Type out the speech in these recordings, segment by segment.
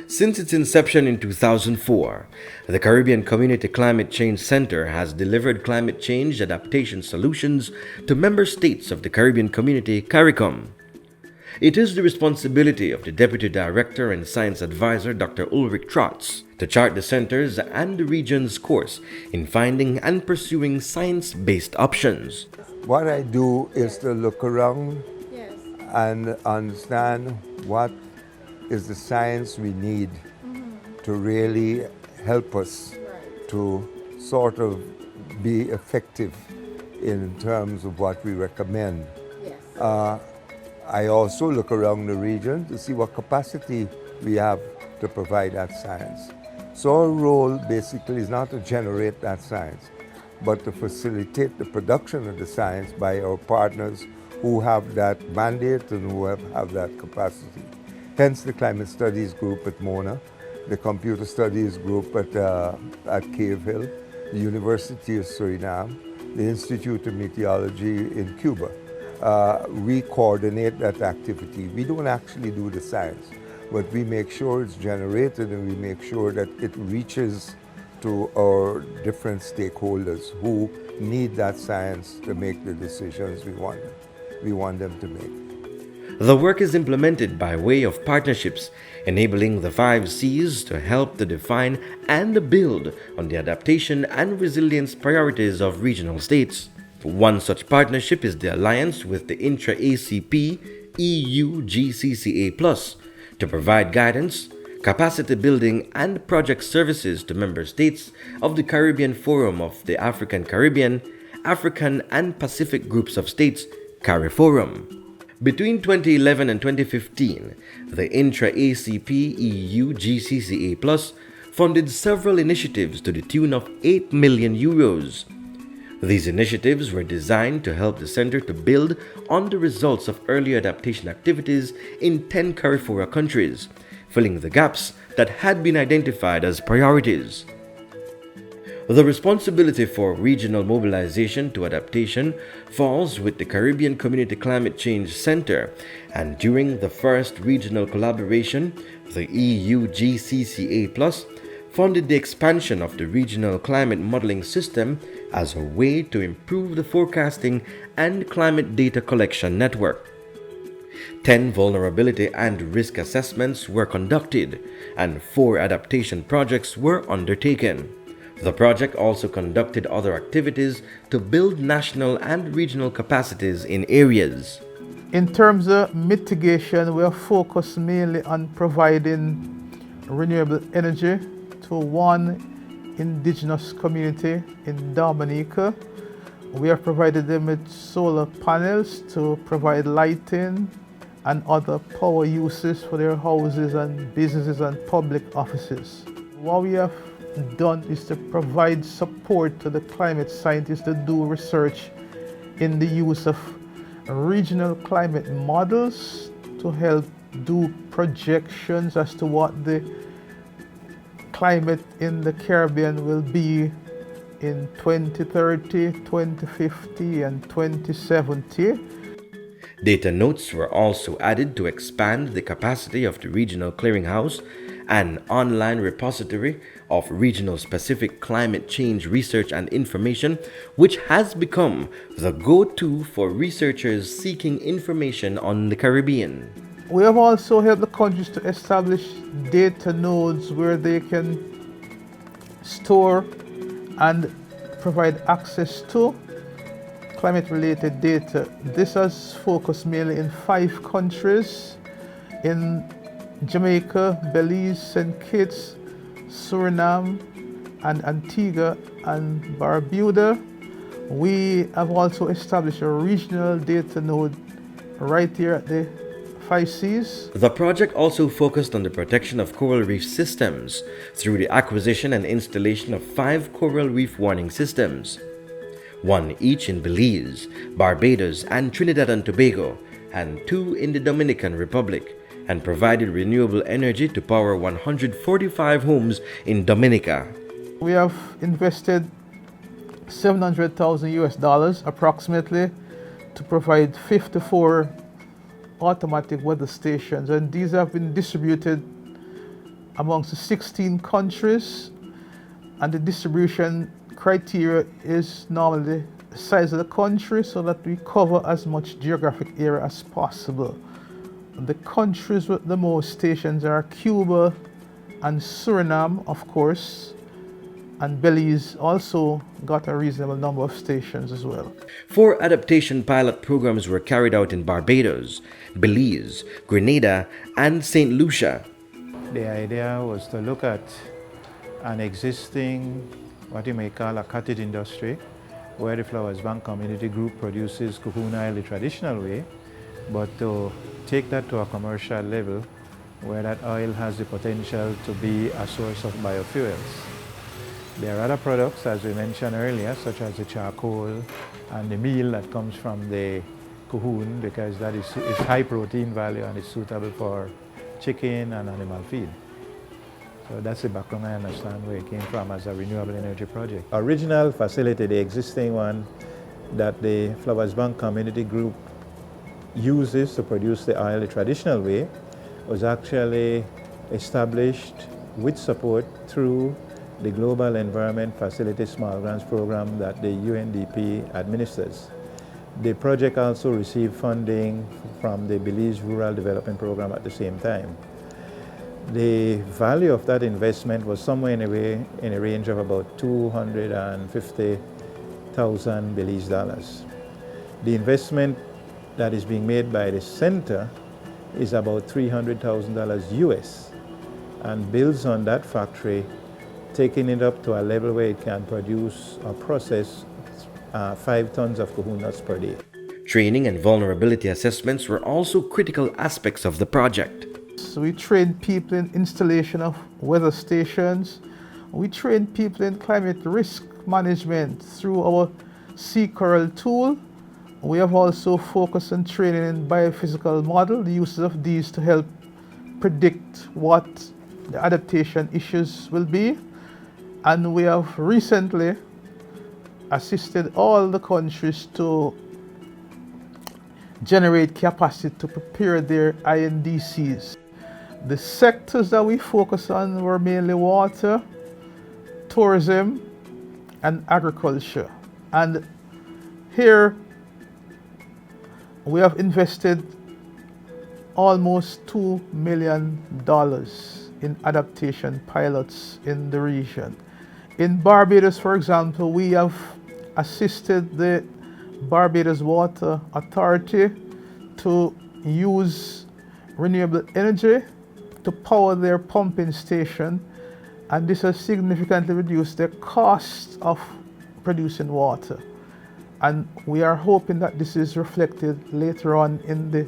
Since its inception in 2004, the Caribbean Community Climate Change Center has delivered climate change adaptation solutions to member states of the Caribbean Community CARICOM. It is the responsibility of the Deputy Director and Science Advisor, Dr. Ulrich Trotz, to chart the center's and the region's course in finding and pursuing science-based options. What I do is to look around and understand what is the science we need to really help us to sort of be effective in terms of what we recommend. I also look around the region to see what capacity we have to provide that science. So our role basically is not to generate that science, but to facilitate the production of the science by our partners who have that mandate and who have that capacity. Hence the Climate Studies Group at Mona, the Computer Studies Group at Cave Hill, the University of Suriname, the Institute of Meteorology in Cuba. We coordinate that activity. We don't actually do the science, but we make sure it's generated and we make sure that it reaches to our different stakeholders who need that science to make the decisions we want them to make. The work is implemented by way of partnerships, enabling the 5 C's to help to define and build on the adaptation and resilience priorities of regional states. One such partnership is the alliance with the intra-ACP EU GCCA+, to provide guidance, capacity building, and project services to member states of the Caribbean Forum of the African Caribbean, African and Pacific Groups of States, CARIFORUM. Between 2011 and 2015, the intra-ACP EU GCCA+ funded several initiatives to the tune of 8 million euros. These initiatives were designed to help the center to build on the results of early adaptation activities in 10 CARIFORA countries, filling the gaps that had been identified as priorities. The responsibility for regional mobilization to adaptation falls with the Caribbean Community Climate Change Center, and during the first regional collaboration, the EU GCCA+ funded the expansion of the regional climate modeling system as a way to improve the forecasting and climate data collection network. 10 vulnerability and risk assessments were conducted, and 4 adaptation projects were undertaken. The project also conducted other activities to build national and regional capacities in areas. In terms of mitigation, we are focused mainly on providing renewable energy to one indigenous community in Dominica. We have provided them with solar panels to provide lighting and other power uses for their houses and businesses and public offices. What we have done is to provide support to the climate scientists to do research in the use of regional climate models to help do projections as to what the climate in the Caribbean will be in 2030, 2050, and 2070. Data notes were also added to expand the capacity of the Regional Clearinghouse, an online repository of regional-specific climate change research and information, which has become the go-to for researchers seeking information on the Caribbean. We have also helped the countries to establish data nodes where they can store and provide access to climate-related data. This has focused mainly in 5 countries: in Jamaica, Belize, St. Kitts, Suriname, and Antigua and Barbuda. We have also established a regional data node right here at the 5 Cs. The project also focused on the protection of coral reef systems through the acquisition and installation of 5 coral reef warning systems, 1 each in Belize, Barbados, and Trinidad and Tobago, and 2 in the Dominican Republic, and provided renewable energy to power 145 homes in Dominica. We have invested $700,000 approximately to provide 54 automatic weather stations, and these have been distributed amongst the 16 countries, and the distribution criteria is normally the size of the country so that we cover as much geographic area as possible. The countries with the most stations are Cuba and Suriname, of course, and Belize also got a reasonable number of stations as well. 4 adaptation pilot programs were carried out in Barbados, Belize, Grenada, and St. Lucia. The idea was to look at an existing, what you may call a cottage industry, where the Flowers Bank Community Group produces cocoon oil the traditional way, but to take that to a commercial level where that oil has the potential to be a source of biofuels. There are other products, as we mentioned earlier, such as the charcoal and the meal that comes from the cocoon, because that is high protein value and is suitable for chicken and animal feed. So that's the background. I understand where it came from as a renewable energy project. Original facility, the existing one that the Flowers Bank Community Group uses to produce the oil the traditional way, was actually established with support through the Global Environment Facility Small Grants Program that the UNDP administers. The project also received funding from the Belize Rural Development Program at the same time. The value of that investment was somewhere in a range of about $250,000 Belize dollars. The investment that is being made by the center is about $300,000 US and builds on that factory, taking it up to a level where it can produce or process 5 tons of cocoon nuts per day. Training and vulnerability assessments were also critical aspects of the project. So we trained people in installation of weather stations. We trained people in climate risk management through our Sea Coral tool. We have also focused on training in biophysical model, the uses of these to help predict what the adaptation issues will be. And we have recently assisted all the countries to generate capacity to prepare their INDCs. The sectors that we focus on were mainly water, tourism, and agriculture. And here we have invested almost $2 million in adaptation pilots in the region. In Barbados, for example, we have assisted the Barbados Water Authority to use renewable energy to power their pumping station, and this has significantly reduced the cost of producing water. And we are hoping that this is reflected later on in the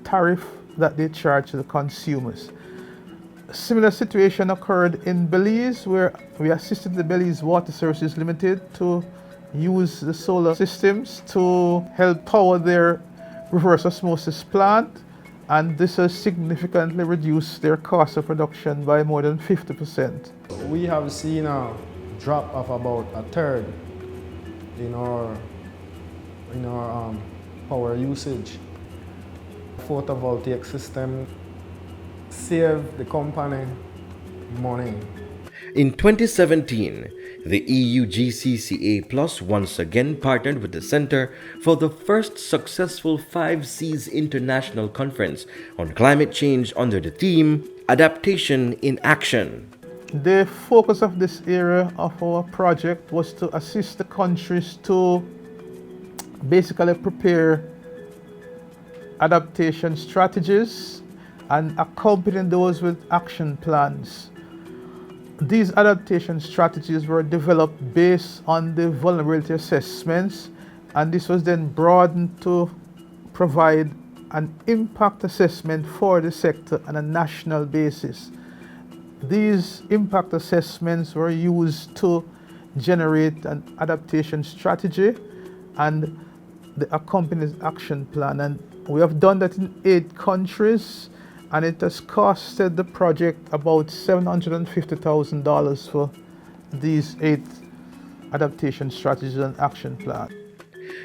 tariff that they charge the consumers. A similar situation occurred in Belize, where we assisted the Belize Water Services Limited to use the solar systems to help power their reverse osmosis plant, and this has significantly reduced their cost of production by more than 50%. We have seen a drop of about a third in our power usage. Photovoltaic system save the company money. In 2017, the EU GCCA Plus once again partnered with the Center for the first successful 5 Seas International Conference on Climate Change under the theme Adaptation in Action. The focus of this area of our project was to assist the countries to basically prepare adaptation strategies and accompany those with action plans. These adaptation strategies were developed based on the vulnerability assessments, and this was then broadened to provide an impact assessment for the sector on a national basis. These impact assessments were used to generate an adaptation strategy and the accompanying action plan, and we have done that in 8 countries, and it has costed the project about $750,000 for these 8 adaptation strategies and action plan.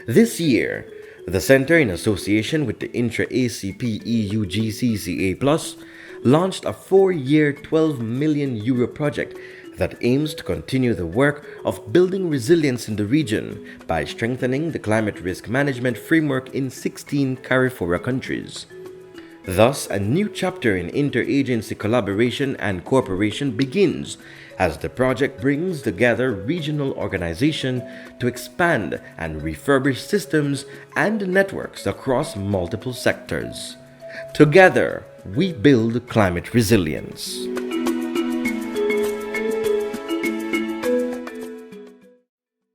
This year, the Center, in association with the Intra-ACP EU GCCA Plus, launched a 4-year €12 million project that aims to continue the work of building resilience in the region by strengthening the climate risk management framework in 16 CARIFORA countries. Thus, a new chapter in interagency collaboration and cooperation begins as the project brings together regional organizations to expand and refurbish systems and networks across multiple sectors. Together, we build climate resilience.